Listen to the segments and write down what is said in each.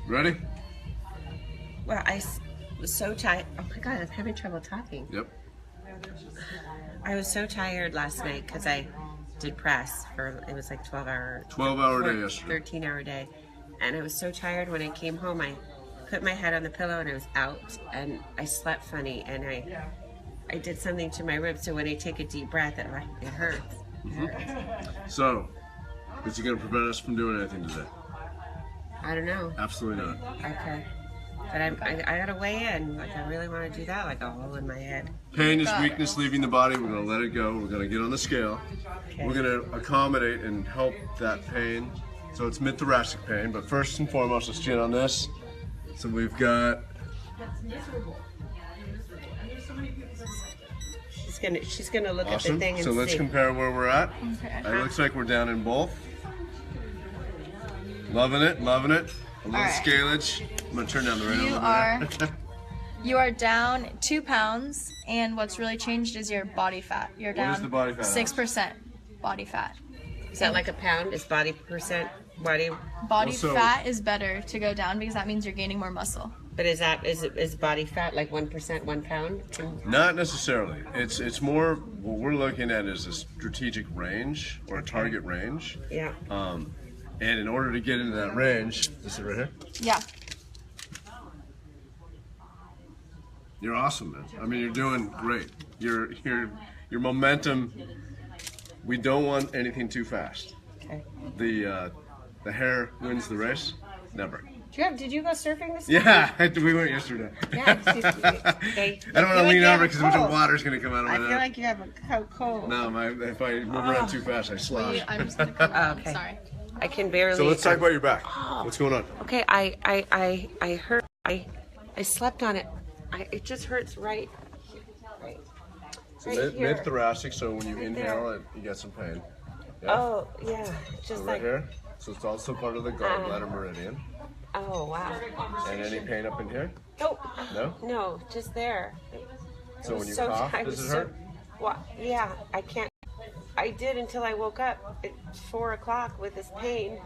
Ready? Well, was so tired. Oh my God, I'm having trouble talking. Yep. I was so tired last night because I did press for, it was like 12-hour. 12-hour day yesterday. 13-hour day. And I was so tired when I came home. I put my head on the pillow and I was out. And I slept funny. And I did something to my ribs. So when I take a deep breath, it hurts. So, is it going to prevent us from doing anything today? I don't know. Absolutely not. Okay. But I gotta weigh in. Like, I really want to do that, like a hole in my head. Pain is weakness leaving the body. We're going to let it go. We're going to get on the scale. Okay. We're going to accommodate and help that pain. So it's mid-thoracic pain, but first and foremost, let's get on this. So we've got... She's gonna look Awesome. at the thing and so let's see. compare where we're at. Okay. It looks like we're down in both. Loving it, loving it. A little scalage. I'm going to turn down the radio. You are down 2 pounds, and what's really changed is your body fat. You're down What is the body fat? 6% body fat. Is that like a pound? Is body percent body? Body fat is better to go down because that means you're gaining more muscle. But is body fat like 1%, 1 pound? Not necessarily. It's more what we're looking at is a strategic range or a target range. Yeah. And in order to get into that range, is it right here? Yeah. You're awesome, man. I mean, you're doing great. Your momentum. We don't want anything too fast. Okay. The hair wins the race. Never. Did you go surfing this Yeah, we went yesterday. Yeah. Okay. I don't want to lean over because a bunch of water's going to come out of my I neck. feel like you have a cold. No, if I move around too fast, I slosh. I'm just gonna come around. Okay. Sorry. I can barely. So let's talk about your back. What's going on? Okay, I hurt. I slept on it. It just hurts right So here. mid-thoracic, so when you inhale, you get some pain. Yeah? Oh yeah, just So like. right here. So it's also part of the gallbladder meridian. Oh wow. And any pain up in here? Nope. No? No, just there. So when you cough, does it hurt? Yeah, I can't. I did until I woke up at 4 o'clock with this pain.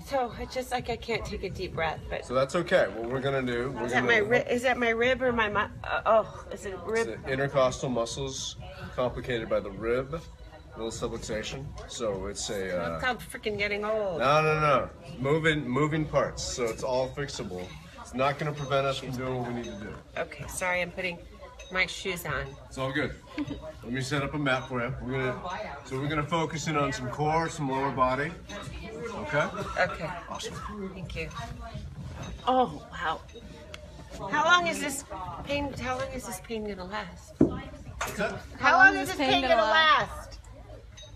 So it's just like I can't take a deep breath. But So that's okay. What we're gonna do? is that my rib? Is that my rib or my? Is it rib? The intercostal muscles complicated by the rib, little subluxation. So it's a. I'm freaking getting old. No. Moving parts. So it's all fixable. It's not gonna prevent us from doing what we need to do. Okay, sorry, I'm putting my shoes on. It's all good. Let me set up a map for you. We're gonna focus in on some core, some lower body. Okay? Okay. Awesome. Thank you. Oh wow. How long is this pain? How long is this pain gonna last? How long is this pain gonna last?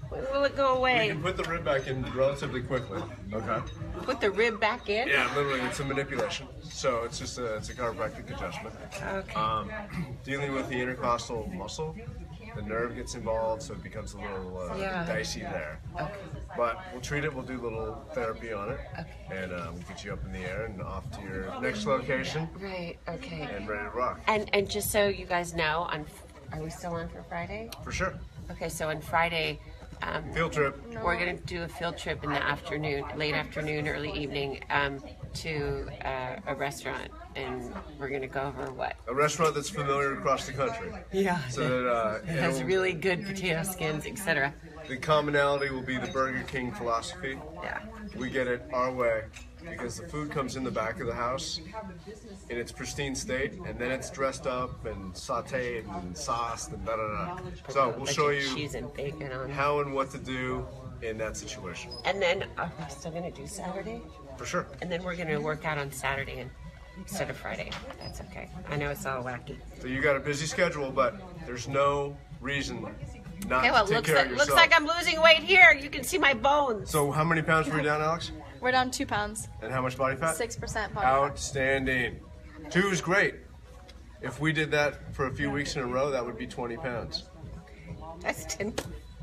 When will it go We away? can put the rib back in relatively quickly. Okay. Put the rib back in? Yeah, literally, it's a manipulation. So it's just it's a chiropractic adjustment. Okay. Dealing with the intercostal muscle, the nerve gets involved, so it becomes a little dicey there. Okay. But we'll treat it. We'll do a little therapy on it, Okay. and we'll get you up in the air and off to your next location Right. Okay. and ready to rock. And just so you guys know, are we still on for Friday? For sure. Okay. So on Friday. Field trip. We're going to do a field trip in the afternoon, late afternoon, early evening, to a restaurant, and we're going to go over what? A restaurant that's familiar across the country. Yeah. So that It has really good potato skins, etc. the commonality will be the Burger King philosophy. Yeah. We get it our way because the food comes in the back of the house in its pristine state, and then it's dressed up and sautéed and sauced and da-da-da. So we'll show you cheese and bacon on. how and what to do in that situation. And then are we still going to do Saturday? For sure. And then we're going to work out on Saturday instead of Friday. That's okay. I know it's all wacky. So you got a busy schedule, but there's no reason not Okay, well, to take care of yourself. looks like I'm losing weight here. You can see my bones. So how many pounds were you down, Alex? We're down 2 pounds. And how much body fat? 6% body fat. Outstanding. 2 is great. If we did that for a few weeks in a row, that would be 20 pounds. That's 10.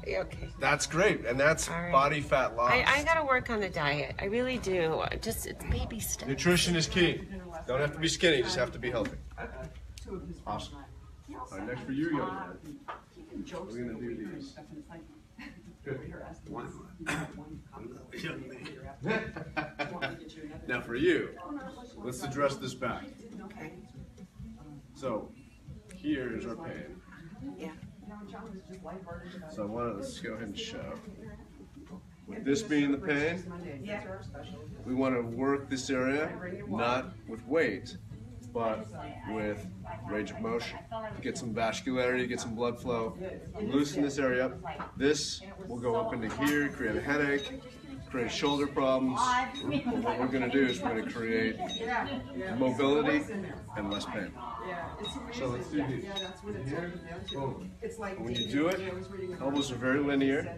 Okay. That's great, and that's All right. body fat loss. I got to work on the diet. I really do. It's baby steps. Nutrition is key. Don't have to be skinny, just have to be healthy. Awesome. All right, next for you, young man. We're going to do these. Good. Now for you, let's address this back. Okay. So here's our pain. Yeah. So I wanted to go ahead and show. With this being the pain, we want to work this area not with weight, but with range of motion. Get some vascularity, get some blood flow, loosen this area up. This will go up into here, create a headache, create shoulder problems. But what we're going to do is we're going to create mobility and less pain. So let's do these. Here, boom. And when you do it, elbows are very linear.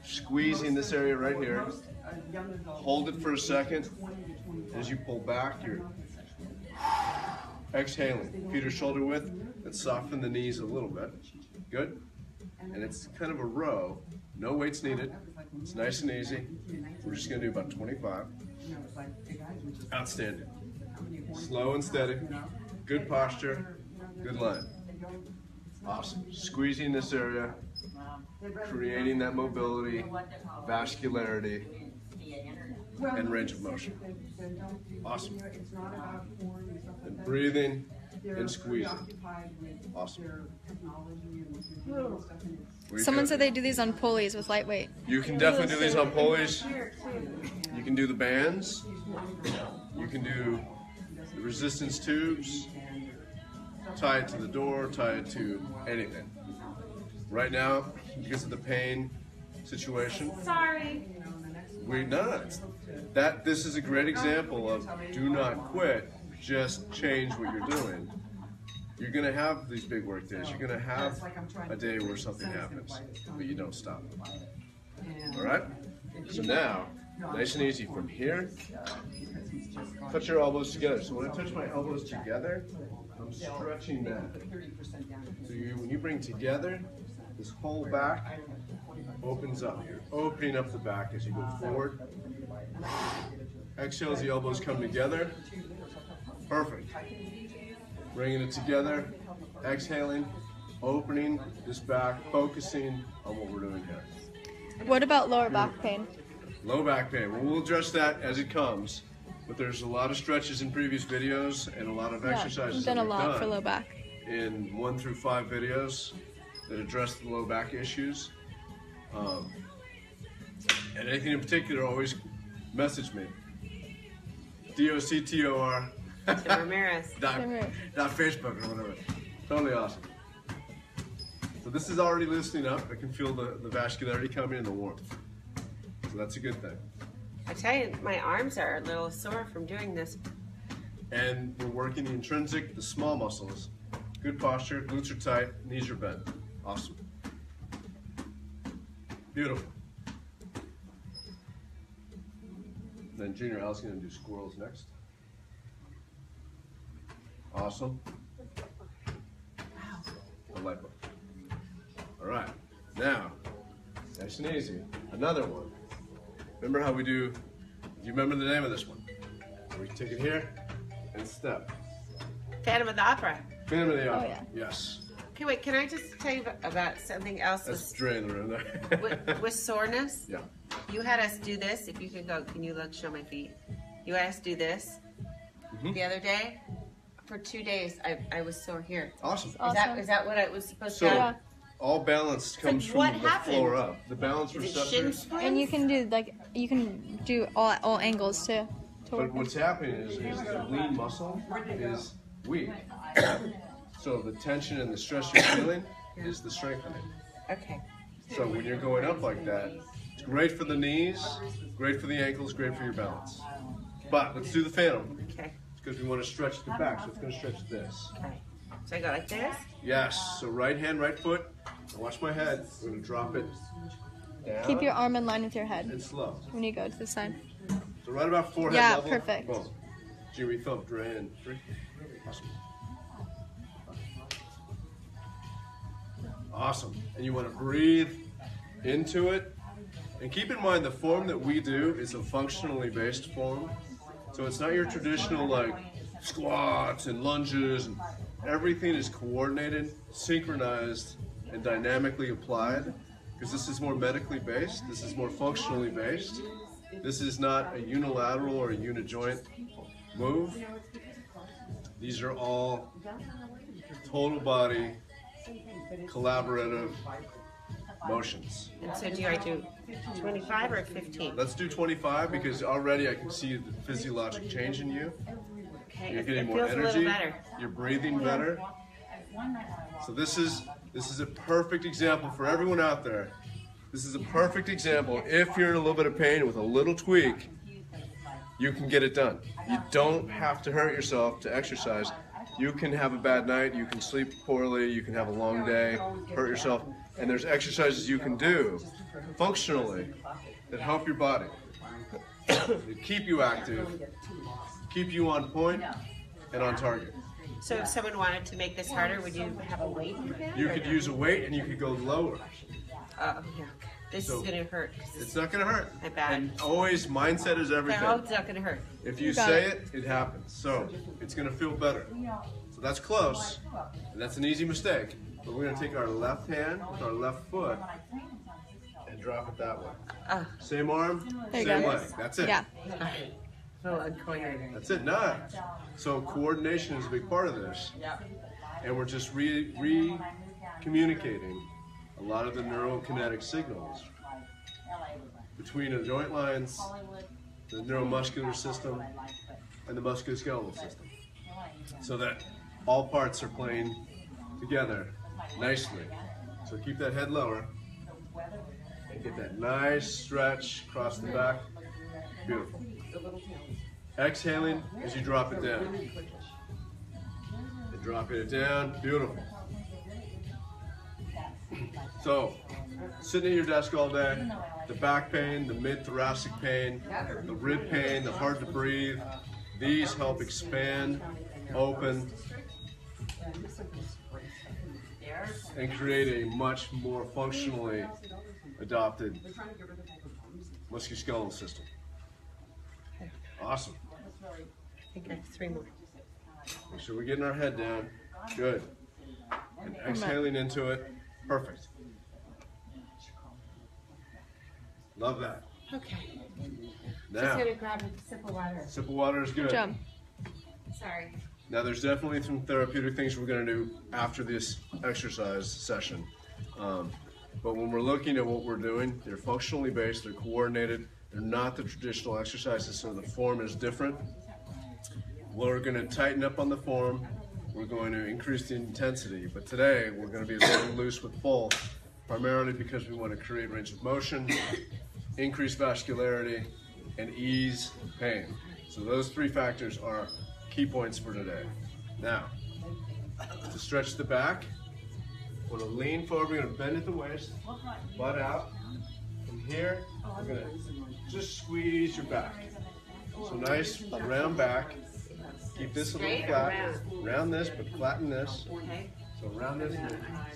Squeezing this area right here. Hold it for a second. As you pull back, you're exhaling. Feet are shoulder width, and soften the knees a little bit. Good? And it's kind of a row. No weights needed. It's nice and easy. We're just going to do about 25. Outstanding. Slow and steady. Good posture. Good line. Awesome. Squeezing this area. Creating that mobility, vascularity, and range of motion. Awesome. And breathing and squeezing. Awesome. Someone said they do these on pulleys with lightweight. You can definitely do these on pulleys. You can do the bands. You can do the resistance tubes. Tie it to the door, tie it to anything. Right now, because of the pain situation, we're not. This is a great example of do not quit, just change what you're doing. You're going to have these big work days. You're going to have a day where something happens, but you don't stop. All right? So now, nice and easy from here, touch your elbows together. So when I touch my elbows together, I'm stretching that. So when you bring together, this whole back opens up. You're opening up the back as you go forward. Exhale as the elbows come together. Perfect. Bringing it together. Exhaling. Opening this back. Focusing on what we're doing here. What about lower back pain? Low back pain. Well, we'll address that as it comes. But there's a lot of stretches in previous videos and a lot of exercises done that a we've lot done for low back. in 1 through 5 videos that address the low back issues. And anything in particular, always message me. DOCTOR. Tim Ramirez. dot Facebook or whatever. Totally awesome. So this is already loosening up. I can feel the vascularity coming and the warmth. So that's a good thing. I tell you, my arms are a little sore from doing this. And we're working the intrinsic, the small muscles. Good posture, glutes are tight, knees are bent. Awesome. Beautiful. Then Junior Al's going to do squirrels next. Awesome. I like it. All right. Now, nice and easy. Another one. Remember how we do, do you remember the name of this one? We take it here and step. Phantom of the Opera. Phantom of the Opera. Oh, yeah. Yes. Okay, wait, can I just tell you about something else That's drain the room there. with soreness? Yeah. You had us do this. If you could go, can you look, show my feet? You had us do this the other day. For 2 days, I was sore here. Awesome. Is that what I was supposed So, to have? all balance comes from what the happened? floor up. The balance Is it shin receptors. splints? And you can do all angles too. But what's happening is the lean muscle is weak. So the tension and the stress you're feeling is the strengthening. Okay. So when you're going up like that, it's great for the knees, great for the ankles, great for your balance. But let's do the phantom. Okay. Because we want to stretch the back, so it's going to stretch this. Okay. So I go like this? Yes, so right hand, right foot. Watch my head. We're going to drop it down. Keep your arm in line with your head and slow. when you go to the side. So right about forehead Yeah, level. perfect. Boom. Jimmy thump, drain. 3. Awesome. Awesome. And you want to breathe into it. And keep in mind the form that we do is a functionally based form. So it's not your traditional like squats and lunges. And everything is coordinated, synchronized, and dynamically applied. because this is more medically based, this is more functionally based. This is not a unilateral or a unijoint move. These are all total body, collaborative motions. And so do I do 25 or 15? Let's do 25 because already I can see the physiologic change in you. Okay, You're it getting more feels a little energy. better. You're breathing better. So this is a perfect example for everyone out there. This is a perfect example. If you're in a little bit of pain with a little tweak, you can get it done. You don't have to hurt yourself to exercise. You can have a bad night, you can sleep poorly, you can have a long day, hurt yourself, and there's exercises you can do functionally that help your body, that keep you active, keep you on point and on target. So if someone wanted to make this harder, would you have a weight? You could use a weight and you could go lower. Yeah. This is going to hurt. It's not going to hurt. I bet. And always, mindset is everything. I hope it's not going to hurt. If you say it, it happens. So it's going to feel better. So that's close, and that's an easy mistake. But we're going to take our left hand with our left foot and drop it that way. Same arm, There same you go. leg. That's it. Yeah. So uncoordinated. That's it. Not. So coordination is a big part of this. And we're just re-communicating a lot of the neurokinetic signals between the joint lines, the neuromuscular system, and the musculoskeletal system, so that all parts are playing together nicely. So keep that head lower and get that nice stretch across the back. Beautiful. Exhaling as you drop it down. And dropping it down. Beautiful. So, sitting at your desk all day, the back pain, the mid-thoracic pain, the rib pain, the hard to breathe, these help expand, open, and create a much more functionally adopted musculoskeletal system. Awesome. I think I have 3 more. Make sure we're getting our head down. Good. And exhaling into it. Perfect. Love that. Okay. Now, Just going to grab a sip of water. sip of water is good. Good job. Sorry. Now, there's definitely some therapeutic things we're going to do after this exercise session. But when we're looking at what we're doing, they're functionally based, they're coordinated, they're not the traditional exercises, so the form is different. We're going to tighten up on the form, we're going to increase the intensity, but today we're going to be very loose with full, primarily because we want to create range of motion, increase vascularity, and ease pain. So those 3 factors are key points for today. Now, to stretch the back, we're going to lean forward, we're going to bend at the waist, butt out. From here, we're going to just squeeze your back. So nice round back. Keep this a little Straight or flat. round? Round this, but flatten this. Okay. So round this,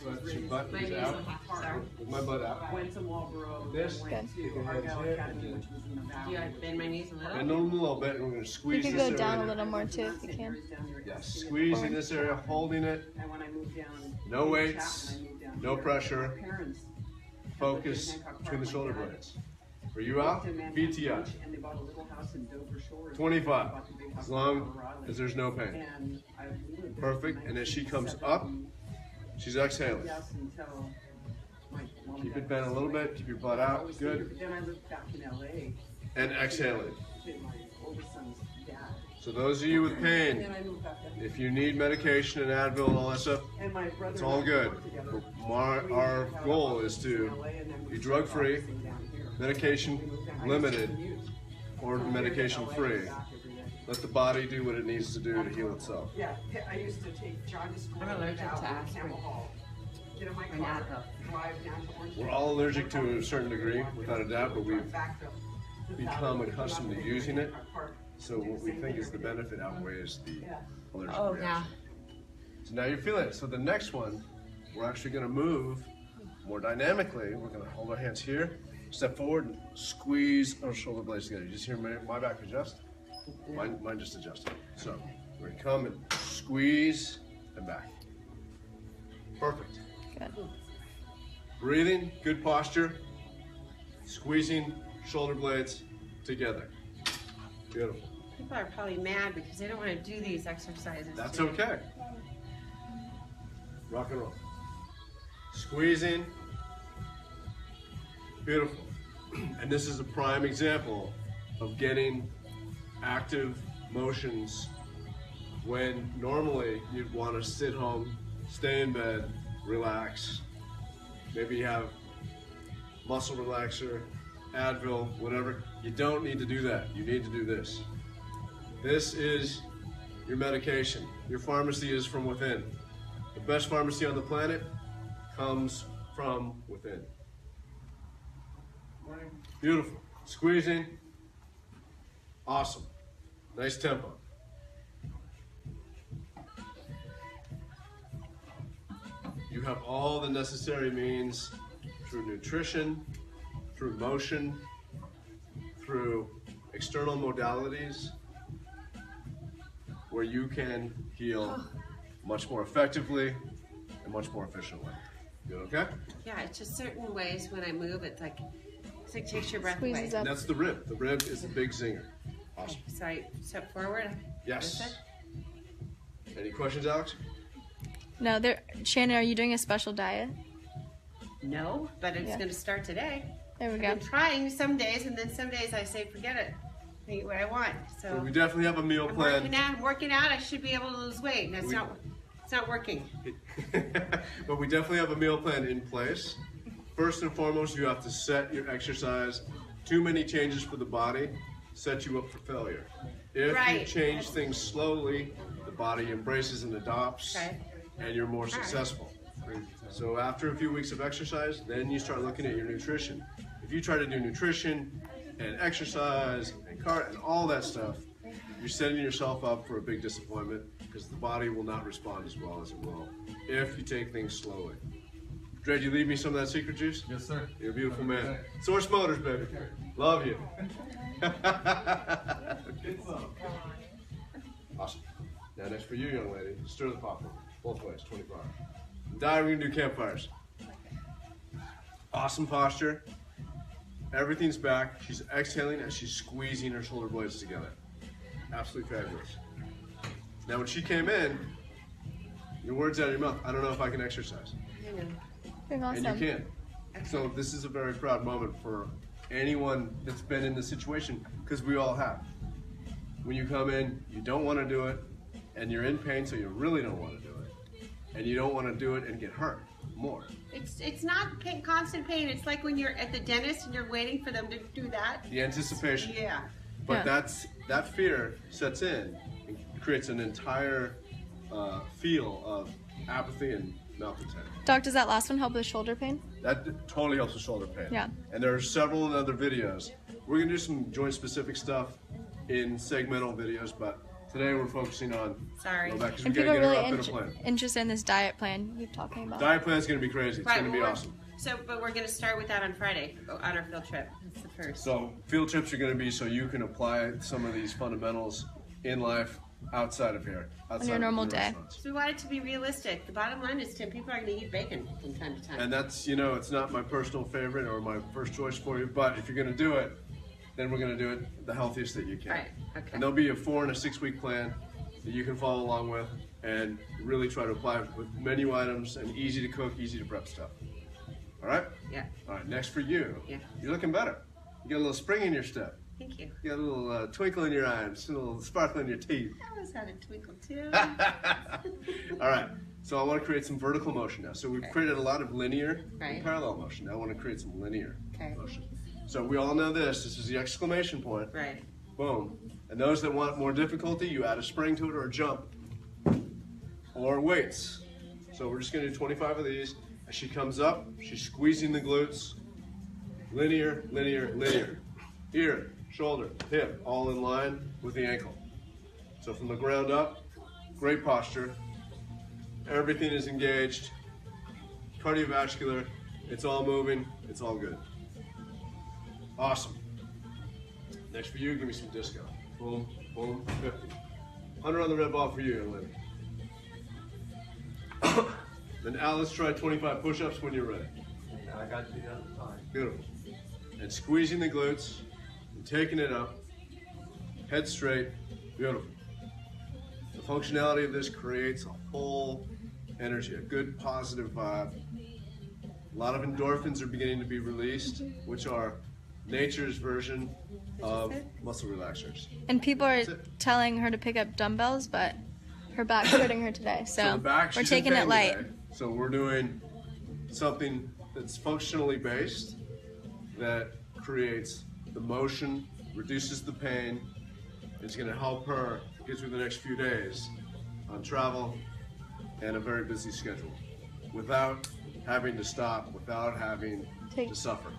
so that your butt is out. With my butt out. This, keep your hands here, and then Do I bend my knees a little? bend them a little bit, and we're going to You squeeze can this go down a area. little more too if you can. Yes, squeeze in this area, holding it. No weights, no pressure. Focus between the shoulder blades. For you out, VTI. 25, as long as there's no pain. Perfect, and as she comes up, she's exhaling. Keep it bent a little bit, keep your butt out, good. And exhaling. So those of you with pain, if you need medication and Advil and all that stuff, it's all good. But our goal is to be drug-free, medication limited, or medication free. Let the body do what it needs to do to heal itself. I'm allergic to aspirin. And Advil. We're all allergic to a certain degree, without a doubt, but we've become accustomed to using it. So what we think is the benefit outweighs the allergic Oh, reaction. yeah. So now you're feeling it. So the next one, we're actually going to move more dynamically. We're going to hold our hands here, step forward, and squeeze our shoulder blades together. You just hear my back adjust? Mine just adjusted. So we're going to come and squeeze and back. Perfect. Good. Breathing, good posture, squeezing shoulder blades together. Beautiful. People are probably mad because they don't want to do these exercises. That's okay. Rock and roll. Squeezing. Beautiful. And this is a prime example of getting active motions when normally you'd want to sit home, stay in bed, relax. Maybe you have muscle relaxer, Advil, whatever. You don't need to do that. You need to do this. This is your medication. Your pharmacy is from within. The best pharmacy on the planet comes from within. Beautiful. Squeezing. Awesome. Nice tempo. You have all the necessary means through nutrition, through motion, through external modalities, where you can heal much more effectively and much more efficiently. You okay? Yeah, it's just certain ways when I move, it's like takes your breath away. Squeezes up. That's the rib. The rib is the big zinger. Awesome. So I step forward. Yes. Any questions, Alex? No, Shannon, are you doing a special diet? No, but it's Yeah. going to start today. There we I've go. been trying some days, and then some days I say, forget it. I eat what I want. So So we definitely have a meal I'm plan. working out. I should be able to lose weight. And it's not working. But we definitely have a meal plan in place. First and foremost, you have to set your exercise. Too many changes for the body set you up for failure. If you Right. change things slowly, the body embraces and adopts, Okay. and you're more successful. So after a few weeks of exercise, then you start looking at your nutrition. If you try to do nutrition and exercise and and all that stuff, you're setting yourself up for a big disappointment because the body will not respond as well as it will if you take things slowly. Dre, did you leave me some of that secret juice? Yes, sir. You're a beautiful man. Source Motors, baby. Love you. Awesome. Now next for you, young lady, stir the pot for me. Both ways, 24 hours. Die, we're gonna do campfires. Awesome posture. Everything's back. She's exhaling as she's squeezing her shoulder blades together. Absolutely fabulous. Now when she came in, your words out of your mouth, I don't know if I can exercise. Doing awesome. And you can. So this is a very proud moment for anyone that's been in this situation, because we all have. When you come in, you don't want to do it, and you're in pain, so you really don't want to do it. And you don't want to do it and get hurt more. It's not constant pain. It's like when you're at the dentist and you're waiting for them to do that. The anticipation. Yeah. But Yeah. that fear sets in and creates an entire feel of apathy and malcontent. Doc, does that last one help with shoulder pain? That totally helps with shoulder pain. Yeah. And there are several other videos. We're gonna do some joint specific stuff in segmental videos, but today we're focusing on Sorry. low back because we And gotta people get are her really up in a plan. interested in this diet plan you're talking about. Diet plan's gonna be crazy. It's Right, gonna be well, awesome. But we're going to start with that on Friday on our field trip. That's the first. So field trips are gonna be so you can apply some of these fundamentals in life outside of here. Outside your of normal the day. restaurants. So we want it to be realistic. The bottom line is, Tim, people are going to eat bacon from time to time. And that's, it's not my personal favorite or my first choice for you, but if you're gonna do it, then we're gonna do it the healthiest that you can. Right, okay. And there'll be a 4 and a 6 week plan that you can follow along with and really try to apply with menu items and easy to cook, easy to prep stuff. All right? Yeah. All right, next for you. Yeah. You're looking better. You got a little spring in your step. Thank you. You got a little twinkle in your eyes, a little sparkle in your teeth. I always had a twinkle too. All right, so I want to create some vertical motion now. So we've Okay. created a lot of linear Right. and parallel motion. Now I want to create some linear Okay. motion. So we all know this. This is the exclamation point. Right. Boom. And those that want more difficulty, you add a spring to it or a jump or weights. So we're just going to do 25 of these. As she comes up, she's squeezing the glutes. Linear, linear, linear. Ear, shoulder, hip, all in line with the ankle. So from the ground up, great posture. Everything is engaged. Cardiovascular, it's all moving, it's all good. Awesome. Next for you, give me some disco. Boom, boom, 50. 100 on the red ball for you, young lady. Then Al, let's try 25 push-ups when you're ready. I got you the other side. Beautiful. And squeezing the glutes and taking it up. Head straight. Beautiful. The functionality of this creates a whole energy, a good positive vibe. A lot of endorphins are beginning to be released, which are nature's version of muscle relaxers. And people are telling her to pick up dumbbells, but her back's hurting her today, so the back, we're she's in taking pain it light. today. So we're doing something that's functionally based, that creates the motion, reduces the pain. It's going to help her get through the next few days on travel and a very busy schedule without having to stop, without having to suffer.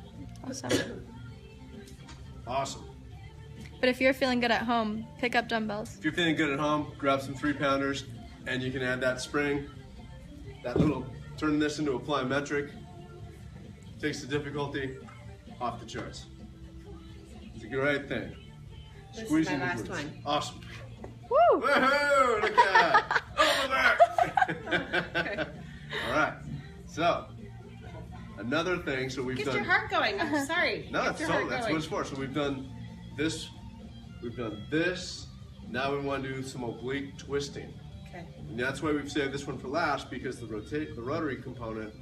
Awesome. Awesome. But if you're feeling good at home, pick up dumbbells. If you're feeling good at home, grab some 3-pounders and you can add that spring, that little, turn this into a plyometric, takes the difficulty off the charts. It's a great thing. This is Squeezing my the last glutes. one. Awesome. Woo! Woohoo! Look at that! Over there! All right. So, another thing. So we've Get done. your heart going. I'm sorry. No, Get that's your heart what going. it's for. So we've done this. We've done this. Now we want to do some oblique twisting. Okay. And that's why we've saved this one for last, because the rotary component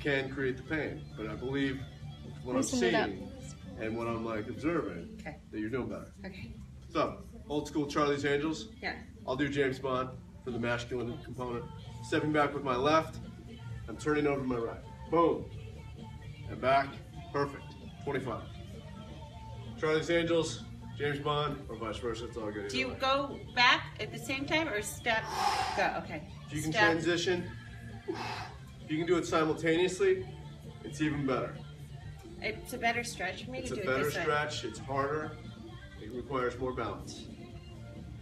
can create the pain. But I believe what Loosen I'm it up. seeing and what I'm observing, Okay. that you're doing better. Okay. So, old school Charlie's Angels. Yeah. I'll do James Bond for the masculine component. Stepping back with my left, I'm turning over to my right. Boom. And back. Perfect. 25. Charlie's Angels, James Bond, or vice versa. It's all good. Do you either way. go back at the same time or step? Go. Okay. If you can Step. transition, if you can do it simultaneously, it's even better. It's a better stretch for me It's to a do better it this way. stretch. It's harder. It requires more balance,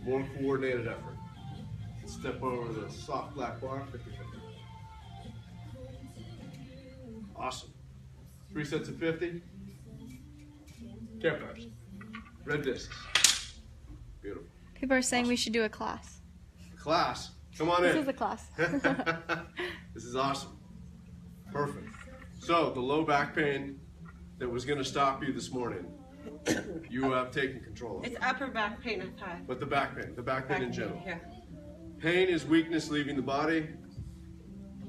more coordinated effort. Step over the soft black bar, 50-50. Awesome. 3 sets of 50. Campfires. Red discs. Beautiful. People are saying we should do a class. Class, come on This in. is a class. This is awesome. Perfect. So, the low back pain that was going to stop you this morning, you have taken control of It's it. upper back pain I've had. But the back pain in general. Yeah. Pain is weakness leaving the body.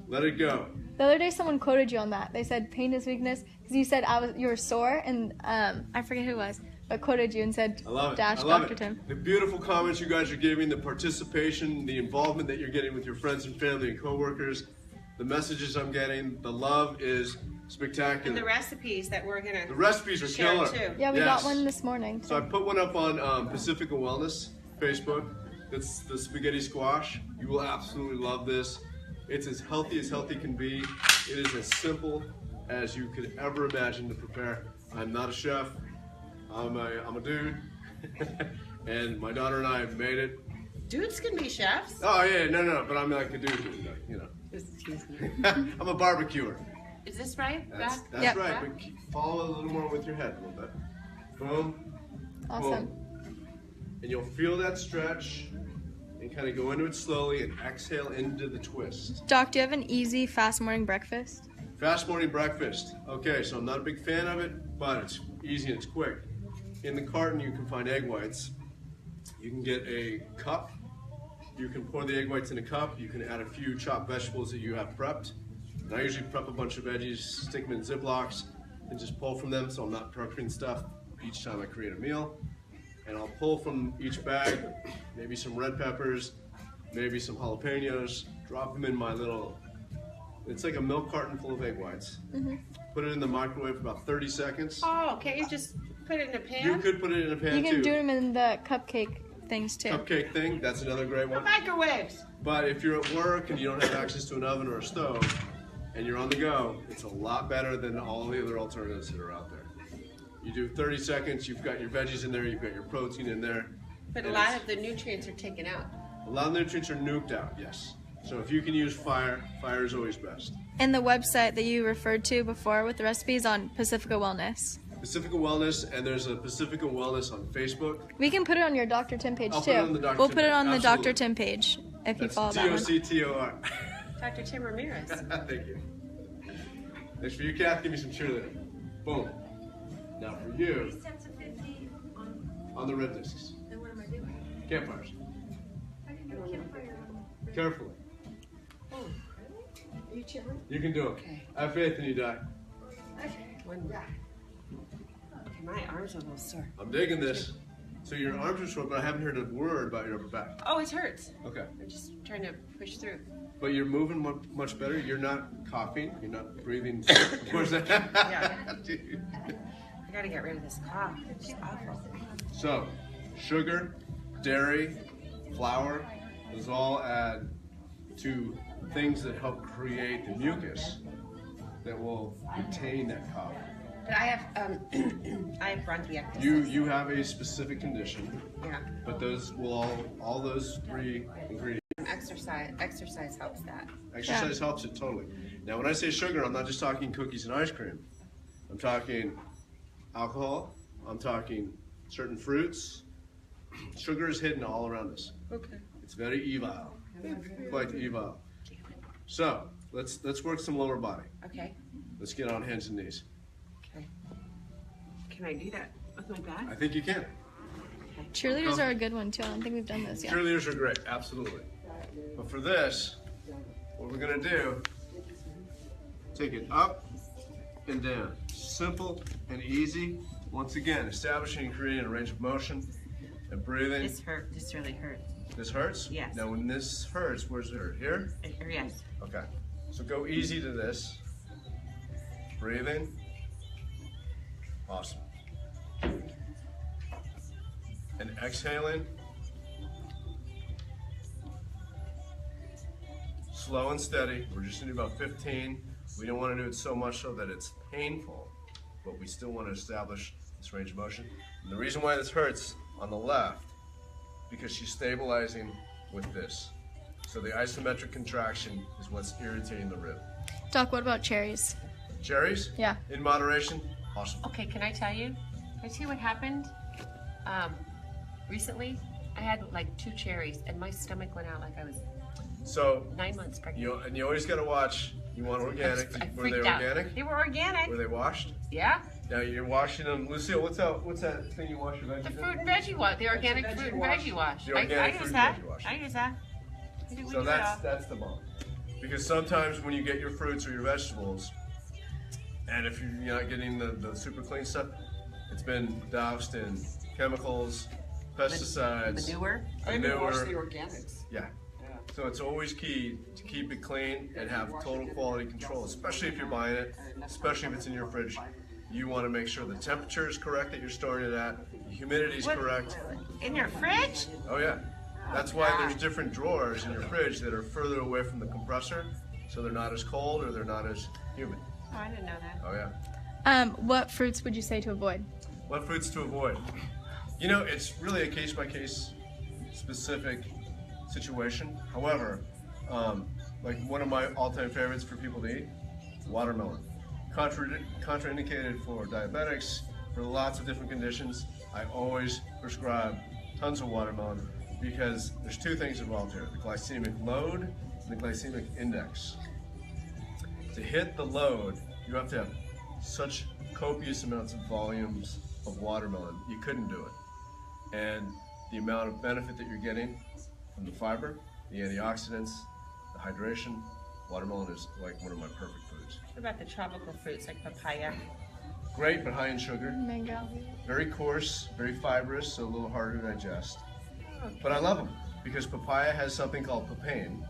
Let it go. The other day, someone quoted you on that. They said pain is weakness because you said you were sore, and I forget who it was, but quoted you and said, I love it. "Dash I love Dr. it. Tim." The beautiful comments you guys are giving, the participation, the involvement that you're getting with your friends and family and coworkers, the messages I'm getting, the love is spectacular. And the recipes that we're gonna. The recipes are share killer. too. Yeah, we Yes. got one this morning. So I put one up on Pacifica Wellness Facebook. That's the spaghetti squash. You will absolutely love this. It's as healthy can be. It is as simple as you could ever imagine to prepare. I'm not a chef. I'm a dude, and my daughter and I have made it. Dudes can be chefs. Oh yeah, no, but I'm like a dude, you know. Excuse me. I'm a barbecuer. Is this right? That's Back? Yep. right. But follow a little more with your head a little bit. Boom. Awesome. Boom. And you'll feel that stretch and kind of go into it slowly and exhale into the twist. Doc, do you have an easy, fast morning breakfast? Fast morning breakfast. Okay, so I'm not a big fan of it, but it's easy and it's quick. In the carton, you can find egg whites. You can get a cup. You can pour the egg whites in a cup. You can add a few chopped vegetables that you have prepped. And I usually prep a bunch of veggies, stick them in Ziplocs, and just pull from them so I'm not prepping stuff each time I create a meal. And I'll pull from each bag, maybe some red peppers, maybe some jalapenos, drop them in my little, it's like a milk carton full of egg whites. Put it in the microwave for about 30 seconds. Oh, can't you just put it in a pan? You could put it in a pan You can too. do them in the cupcake things too. Cupcake thing, that's another great Or one. microwaves. But if you're at work and you don't have access to an oven or a stove, and you're on the go, it's a lot better than all the other alternatives that are out there. You do 30 seconds, you've got your veggies in there, you've got your protein in there. But a and lot it's- of the nutrients are taken out. A lot of nutrients are nuked out, yes. So if you can use fire is always best. And the website that you referred to before with the recipes on Pacifica Wellness. Pacifica Wellness, and there's a Pacifica Wellness on Facebook. We can put it on your Dr. Tim page I'll too. put it on the Dr. We'll Tim put it page, on the absolutely. Dr. Tim page if you That's follow that one. DOCTOR. Dr. Tim Ramirez. Thank you. Next for you, Kath, give me some cheerleading. Boom. Now for you, Sets of 50 on the red discs. then what am I doing? Campfires. I can do a campfire on Carefully. Are you chilling? You can do it. Okay. I have faith in you, Di. One more. Okay, my arms are a little sore. I'm digging this. So your arms are sore, but I haven't heard a word about your upper back. Oh, it hurts. Okay. I'm just trying to push through. But you're moving much better. You're not coughing. You're not breathing. Of course. Yeah. Dude. I gotta get rid of this cough. It's awful. So, sugar, dairy, flour, those all add to things that help create the mucus that will retain that cough. But I have I have bronchiectasis. You have a specific condition, Yeah. but those will all those three ingredients. Exercise helps that. Exercise helps it totally. Now, when I say sugar, I'm not just talking cookies and ice cream. I'm talking alcohol. I'm talking certain fruits. Sugar is hidden all around us. Okay. It's very evil, quite evil. So let's work some lower body. Okay. Let's get on hands and knees. Okay. Can I do that with my back? I think you can. Cheerleaders are a good one too. I don't think we've done this yet. Cheerleaders are great, absolutely. But for this, what we're gonna do, take it up and down. Simple and easy. Once again, establishing and creating a range of motion and breathing. This hurt. This really hurt. This hurts? Yes. Now when this hurts, where's it hurt? Here? Yes. Okay. So go easy to this. Breathing. Awesome. And exhaling. Slow and steady. We're just gonna do about 15. We don't want to do it so much so that it's painful, but we still want to establish this range of motion. And the reason why this hurts on the left, because she's stabilizing with this. So the isometric contraction is what's irritating the rib. Doc, what about cherries? Cherries? Yeah. In moderation? Awesome. Okay, can I tell you? Can I tell you what happened? Recently, I had like 2 cherries and my stomach went out like I was So 9 months pregnant. you always got to watch. You want organic. I Were they freaked out. organic? They were organic. Were they washed? Yeah. Now you're washing them. Lucille, what's that thing you wash your veggies The in? fruit and veggie wash. The organic fruit and veggie wash. The organic I fruit use and that. veggie wash. I use that. We do So it all. that's the bomb. Because sometimes when you get your fruits or your vegetables, and if you're not getting the super clean stuff, it's been doused in chemicals, pesticides, Manure. I even wash the manure. organics. Yeah. So it's always key to keep it clean and have total quality control, especially if you're buying it, especially if it's in your fridge. You want to make sure the temperature is correct that you're storing it at, the humidity is What? correct. In your fridge? Oh yeah. That's why there's different drawers in your fridge that are further away from the compressor, so they're not as cold or they're not as humid. Oh, I didn't know that. Oh yeah. What fruits would you say to avoid? What fruits to avoid? You know, it's really a case-by-case specific situation. However, like one of my all-time favorites for people to eat, watermelon. Contraindicated for diabetics, for lots of different conditions. I always prescribe tons of watermelon because there's 2 things involved here, the glycemic load and the glycemic index. To hit the load, you have to have such copious amounts of volumes of watermelon, you couldn't do it. And the amount of benefit that you're getting from the fiber, the antioxidants, the hydration, watermelon is like one of my perfect foods. What about the tropical fruits like papaya? Great, but high in sugar. Mango. Very coarse, very fibrous, so a little harder to digest. But I love them because papaya has something called papain.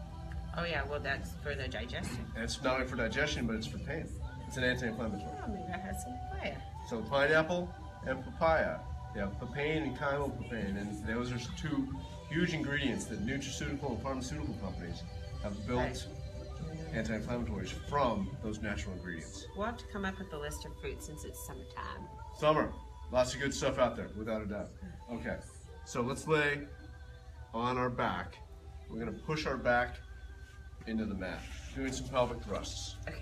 Oh yeah, well that's for the digestion. And it's not only for digestion, but it's for pain. It's an anti-inflammatory. Oh, maybe I had some papaya. So pineapple and papaya, they have papain and chymotrypsin, and those are 2 huge ingredients that nutraceutical and pharmaceutical companies have built Right. anti-inflammatories from those natural ingredients. We'll have to come up with a list of fruits since it's summertime. Summer, lots of good stuff out there, without a doubt. Okay, so let's lay on our back. We're gonna push our back into the mat, doing some pelvic thrusts. Okay.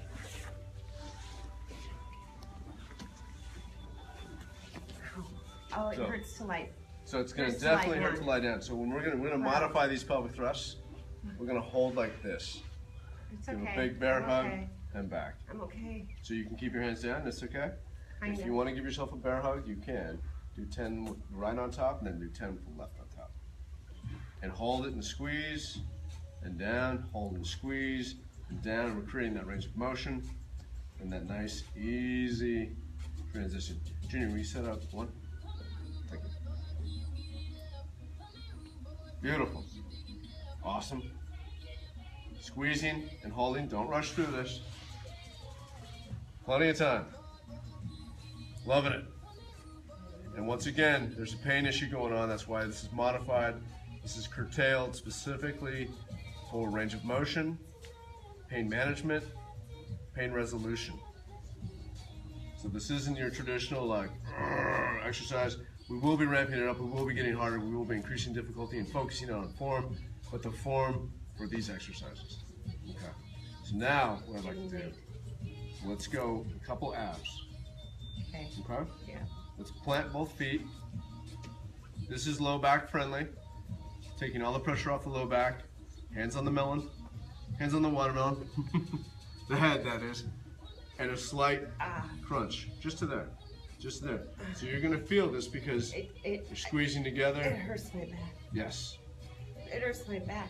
Oh, it So- hurts to light. So it's gonna Hurts to lie definitely hurt down. to lie down. So when we're gonna modify these pelvic thrusts, we're gonna hold like this. It's Give okay. a big bear I'm hug. okay. and back. I'm okay. So you can keep your hands down, that's okay? If Kinda. you want to give yourself a bear hug, you can. Do 10 right on top, and then do 10 with the left on top. And hold it and squeeze, and down, hold and squeeze, and down, and we're creating that range of motion, and that nice, easy transition. Junior, will you set up one? Thank you. Beautiful. Awesome. Squeezing and holding, don't rush through this. Plenty of time. Loving it. And once again, there's a pain issue going on. That's why this is modified. This is curtailed specifically for range of motion, pain management, pain resolution. So this isn't your traditional like exercise. We will be ramping it up. We will be getting harder. We will be increasing difficulty and focusing on form, but the form for these exercises. Okay. So now what I'd like to do, let's go a couple abs. Okay. Okay? Yeah. Let's plant both feet. This is low back friendly. Taking all the pressure off the low back. Hands on the melon. Hands on the watermelon. The head, that is. And a slight crunch. Just to there. Just to there. So you're going to feel this because you're squeezing together. It hurts my back. Yes. It hurts my back.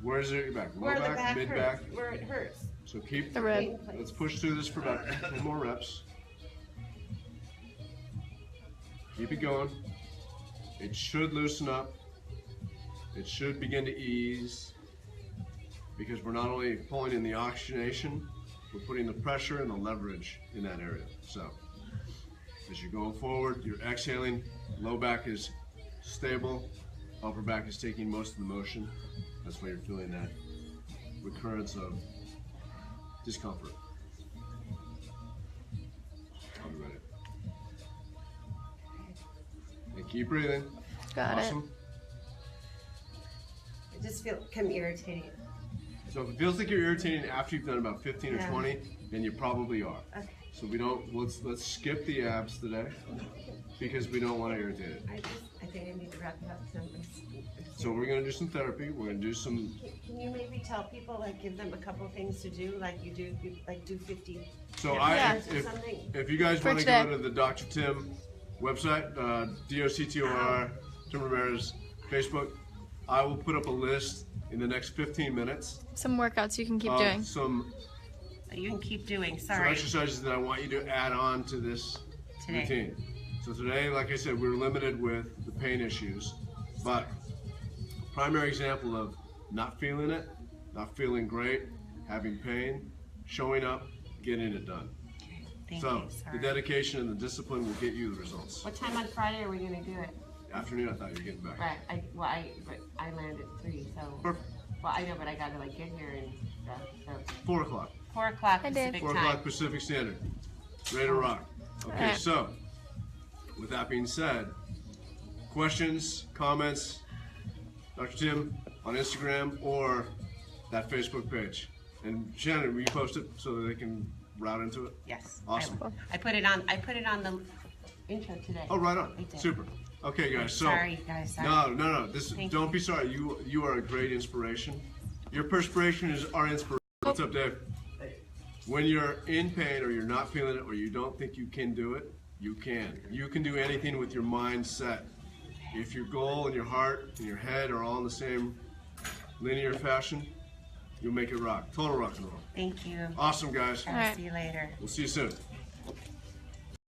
Where is it your back? Low Where the back, back mid hurts. back? Where it hurts. So keep The rib. Let's push through this for about 10 more reps. Keep it going. It should loosen up. It should begin to ease because we're not only pulling in the oxygenation, we're putting the pressure and the leverage in that area. So as you're going forward, you're exhaling, low back is stable, upper back is taking most of the motion. That's why you're feeling that recurrence of discomfort. I'll be ready. And keep breathing. Got Awesome. I just feel I'm irritated. So if it feels like you're irritating after you've done about 15 or Yeah. 20, then you probably are. Okay. So we don't, let's skip the abs today because we don't want to irritate it. I think I need to wrap it up. So we're going to do some therapy. We're going to do some, Can you maybe tell people, like, give them a couple of things to do, like you do, like do 50 so Yeah. or something? if you guys For want to today. go to the Dr. Tim website, DOCTOR, Tim Ramirez, Facebook, I will put up a list in the next 15 minutes Some workouts you can keep of doing. some You can keep doing. some Sorry. exercises that I want you to add on to this Today. routine. So today, like I said, we're limited with the pain issues, but primary example of not feeling it, not feeling great, having pain, showing up, getting it done. Thank So you. the Sorry. dedication and the discipline will get you the results. What time on Friday are we gonna do it? Afternoon, I thought you were getting back. Right. I landed at 3, so. Perfect. Well, I know, but I gotta like get here and stuff. So 4 o'clock. 4 o'clock Hi, Dave. Pacific 4 time. o'clock Pacific Standard. Ready to rock. Okay, Alright. so with that being said, questions, comments, Dr. Tim on Instagram or that Facebook page. And Shannon, will you post it so that they can route into it? Yes. Awesome. I put it on the intro today. Oh, right on. I did. Super. Okay, guys. So Sorry, guys. Sorry. no. Thank Don't you. be sorry. You are a great inspiration. Your perspiration is our inspiration. What's up, Dave? When you're in pain or you're not feeling it or you don't think you can do it, you can. You can do anything with your mindset. If your goal and your heart and your head are all in the same linear fashion, you'll make it rock. Total rock and roll. Thank you. Awesome, guys. I'll Alright. see you later. We'll see you soon.